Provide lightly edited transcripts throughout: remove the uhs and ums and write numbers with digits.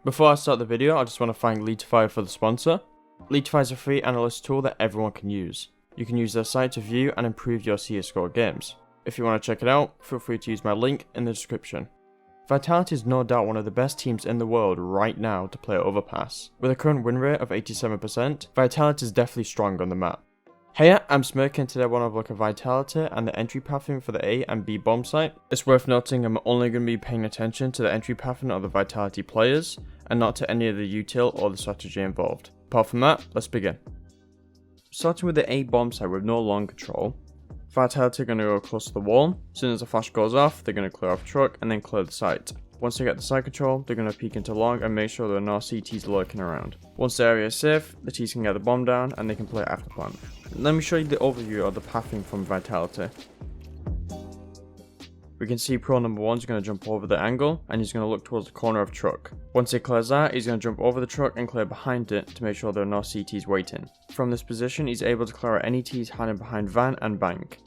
Before I start the video, I just want to thank Leadify for the sponsor. Leadify is a free analyst tool that everyone can use. You can use their site to view and improve your CSGO games. If you want to check it out, feel free to use my link in the description. Vitality is no doubt one of the best teams in the world right now to play Overpass. With a current win rate of 87%, Vitality is definitely strong on the map. Heya I'm Smirky, and today I want to have a look at Vitality and the entry pathing for the A and B bomb site. It's worth noting I'm only going to be paying attention to the entry pathing of the Vitality players, and not to any of the util or the strategy involved. Apart from that, let's begin. Starting with the A bomb site with no long control, Vitality are going to go close to the wall. As soon as the flash goes off, they're going to clear off the truck and then clear the site. Once they get the site control, they're going to peek into long and make sure there are no CTs lurking around. Once the area is safe, the T's can get the bomb down and they can play after plant. Let me show you the overview of the pathing from Vitality. We can see pro number 1 is going to jump over the angle and he's going to look towards the corner of truck. Once he clears that, he's going to jump over the truck and clear behind it to make sure there are no CTs waiting. From this position, he's able to clear out any T's hiding behind van and bank.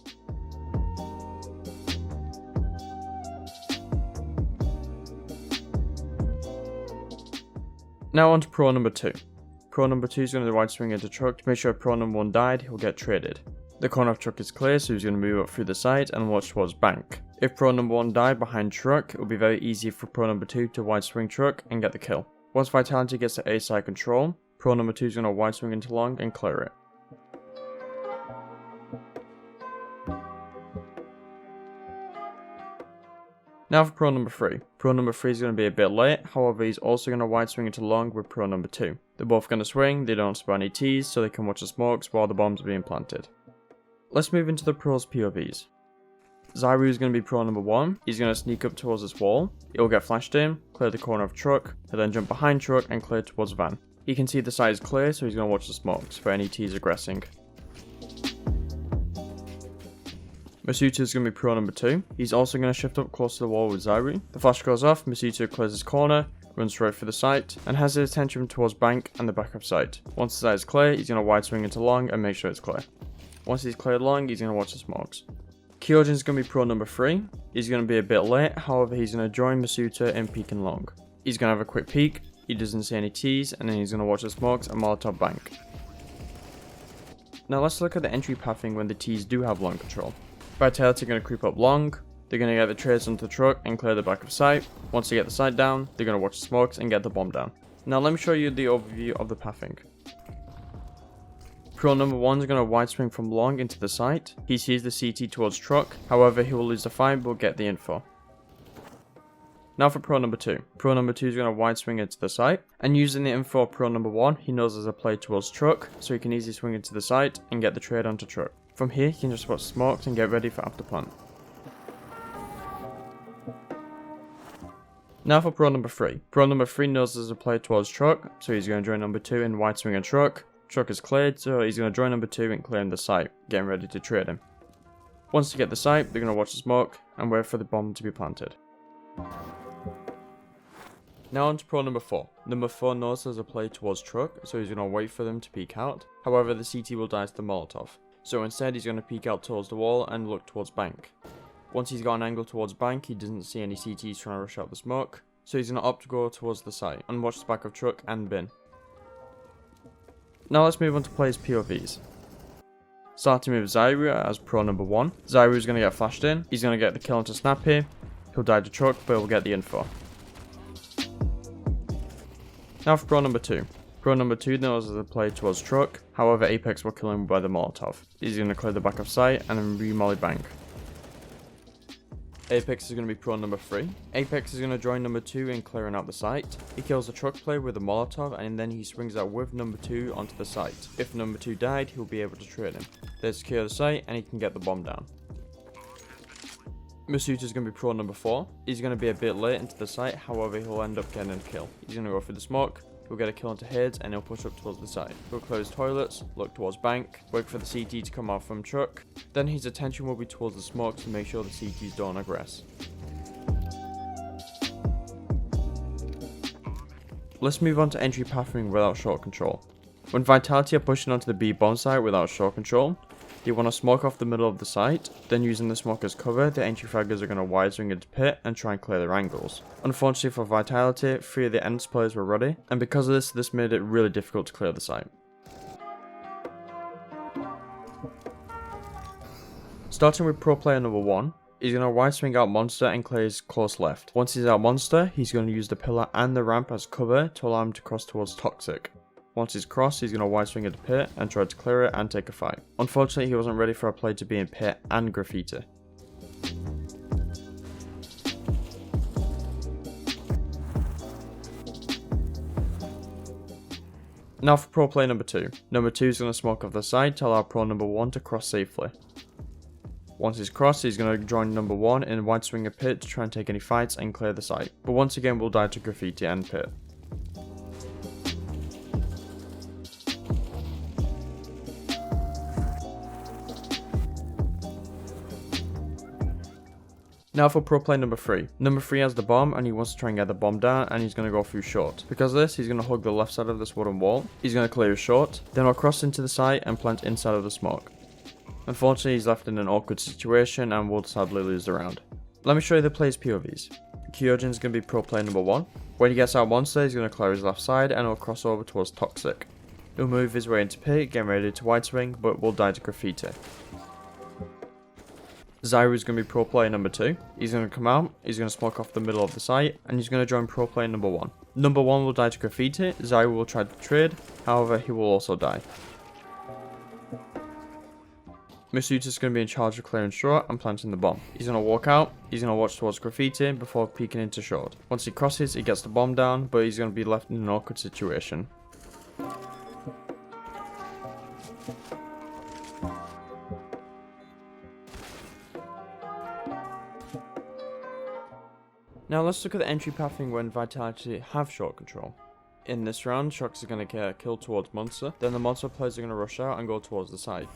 Now on to pro number 2. Pro number 2 is going to wide swing into truck to make sure if pro number 1 died, he'll get traded. The corner of truck is clear, so he's going to move up through the side and watch towards bank. If pro number 1 died behind truck, it will be very easy for pro number 2 to wide swing truck and get the kill. Once Vitality gets the A side control, pro number 2 is going to wide swing into long and clear it. Now for pro number 3. Pro number 3 is going to be a bit late, however he's also going to wide swing into long with pro number 2. They're both going to swing, they don't spot any T's, so they can watch the smokes while the bombs are being planted. Let's move into the pros POVs. Zyru is going to be pro number 1, he's going to sneak up towards this wall, he'll get flashed in, clear the corner of truck, he'll then jump behind truck and clear towards van. He can see the side is clear, so he's going to watch the smokes for any T's aggressing. Masuta is going to be pro number 2. He's also going to shift up close to the wall with Zyru. The flash goes off, Masuta clears his corner, runs straight for the site, and has his attention towards bank and the back of site. Once the site is clear, he's going to wide swing into long and make sure it's clear. Once he's cleared long, he's going to watch the smokes. Kyojin is going to be pro number 3. He's going to be a bit late, however he's going to join Masuta in peeking long. He's going to have a quick peek, he doesn't see any T's, and then he's going to watch the smokes and Molotov bank. Now let's look at the entry pathing when the T's do have long control. Vitality are going to creep up long, they're going to get the trades onto the truck and clear the back of site. Once they get the site down, they're going to watch the smokes and get the bomb down. Now let me show you the overview of the pathing. Pro number 1 is going to wide swing from long into the site. He sees the CT towards truck, however he will lose the fight but will get the info. Now for pro number 2. Pro number 2 is going to wide swing into the site, and using the info of pro number 1, he knows there's a play towards truck, so he can easily swing into the site and get the trade onto truck. From here, he can just watch smokes and get ready for after plant. Now for pro number 3. Pro number 3 knows there's a play towards truck, so he's going to join number 2 in wide swing and truck. Truck is cleared, so he's going to join number 2 in clearing the site, getting ready to trade him. Once they get the site, they're going to watch the smoke and wait for the bomb to be planted. Now on to pro number 4. Number 4 knows there's a play towards truck, so he's going to wait for them to peek out. However, the CT will die to the Molotov. So instead he's going to peek out towards the wall and look towards bank. Once he's got an angle towards bank, he doesn't see any CTs trying to rush out the smoke, so he's going to opt to go towards the site and watch the back of truck and bin. Now let's move on to players POVs. Starting with Zyru as pro number 1. Zyru is going to get flashed in, he's going to get the kill onto snap here, he'll die to truck but he'll get the info. Now for pro number 2. Pro number 2 knows there's a play towards truck, however Apex will kill him by the Molotov. He's going to clear the back of site and then re-molly bank. Apex is going to be pro number 3. Apex is going to join number 2 in clearing out the site. He kills the truck player with a Molotov and then he swings out with number 2 onto the site. If number 2 died, he'll be able to trade him. They secure the site and he can get the bomb down. Masuta is going to be pro number 4. He's going to be a bit late into the site, however he'll end up getting a kill. He's going to go through the smoke. He'll get a kill into heads and he'll push up towards the side. He'll close toilets, look towards bank, wait for the CT to come out from truck. Then his attention will be towards the smoke to make sure the CTs don't aggress. Let's move on to entry pathing without short control. When Vitality are pushing onto the B bomb site without short control, You want to smoke off the middle of the site, then using the smoke as cover, the entry fraggers are going to wide swing into pit and try and clear their angles. Unfortunately for Vitality, 3 of the Ents players were ready, and because of this made it really difficult to clear the site. Starting with pro player number 1, he's going to wide swing out monster and clear his close left. Once he's out monster, he's going to use the pillar and the ramp as cover to allow him to cross towards toxic. Once he's crossed, he's going to wide swing into pit and try to clear it and take a fight. Unfortunately, he wasn't ready for a play to be in pit and graffiti. Now for pro player number 2. Number 2 is going to smoke off the side to allow pro number 1 to cross safely. Once he's crossed, he's going to join number 1 in wide swing a pit to try and take any fights and clear the site. But once again will die to graffiti and pit. Now for pro player number 3. Number 3 has the bomb and he wants to try and get the bomb down, and he's going to go through short. Because of this, he's going to hug the left side of this wooden wall. He's going to clear his short, then he'll cross into the site and plant inside of the smoke. Unfortunately, he's left in an awkward situation and will sadly lose the round. Let me show you the player's POVs. Kyojin is going to be pro player number 1. When he gets out monster, he's going to clear his left side and he'll cross over towards toxic. He'll move his way into pit, getting ready to wide swing, but will die to graffiti. Zyru is going to be pro player number 2. He's going to come out, he's going to smoke off the middle of the site, and he's going to join pro player number 1. Number 1 will die to graffiti, Zyru will try to trade, however he will also die. Masuta is going to be in charge of clearing short and planting the bomb. He's going to walk out, he's going to watch towards graffiti before peeking into short. Once he crosses, he gets the bomb down, but he's going to be left in an awkward situation. Now let's look at the entry pathing when Vitality have short control. In this round, Shox are going to get a kill towards monster, then the monster players are going to rush out and go towards the side.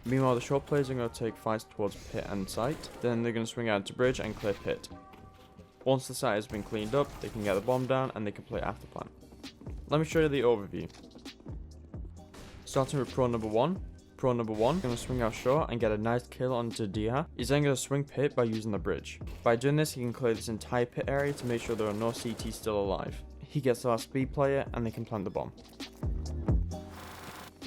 Meanwhile, the short players are going to take fights towards pit and site, then they're going to swing out to bridge and clear pit. Once the site has been cleaned up, they can get the bomb down and they can play after plan. Let me show you the overview. Starting with pro number 1. Pro number 1 is going to swing out short and get a nice kill onto Dia. He's then going to swing pit by using the bridge. By doing this, he can clear this entire pit area to make sure there are no CTs still alive. He gets the last speed player and they can plant the bomb.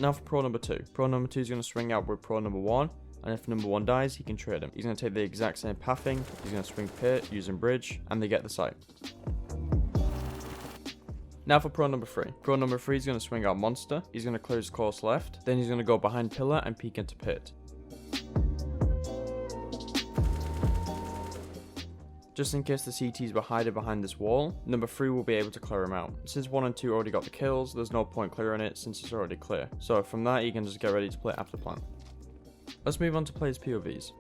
Now for pro number 2. Pro number 2 is going to swing out with pro number 1, and if number 1 dies, he can trade him. He's going to take the exact same pathing, he's going to swing pit using bridge, and they get the site. Now for pro number 3. Pro number 3 is going to swing out monster, he's going to clear his course left, then he's going to go behind pillar and peek into pit. Just in case the CTs were hiding behind this wall, number 3 will be able to clear him out. Since 1 and 2 already got the kills, there's no point clearing it since it's already clear. So from that, you can just get ready to play after plan. Let's move on to players' POVs.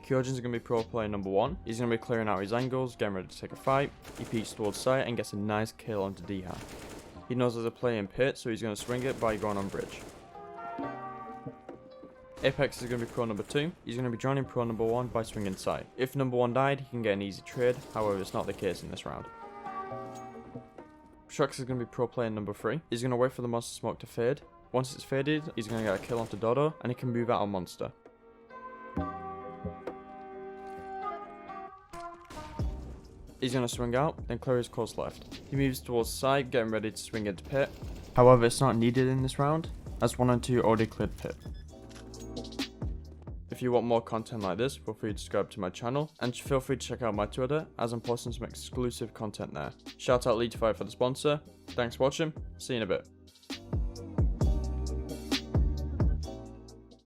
Kyojin's going to be pro player number 1. He's going to be clearing out his angles, getting ready to take a fight. He peeks towards site and gets a nice kill onto Diha. He knows there's a play in pit, so he's going to swing it by going on bridge. Apex is going to be pro number 2. He's going to be joining pro number 1 by swinging side. If number 1 died, he can get an easy trade, however it's not the case in this round. Shox is going to be pro player number 3. He's going to wait for the monster smoke to fade. Once it's faded, he's going to get a kill onto Dodo, and he can move out on monster. He's going to swing out, then clear his course left. He moves towards side, getting ready to swing into pit. However, it's not needed in this round, as 1 and 2 already cleared pit. If you want more content like this, feel free to subscribe to my channel, and feel free to check out my Twitter, as I'm posting some exclusive content there. Shout out Lead5 for the sponsor. Thanks for watching, see you in a bit.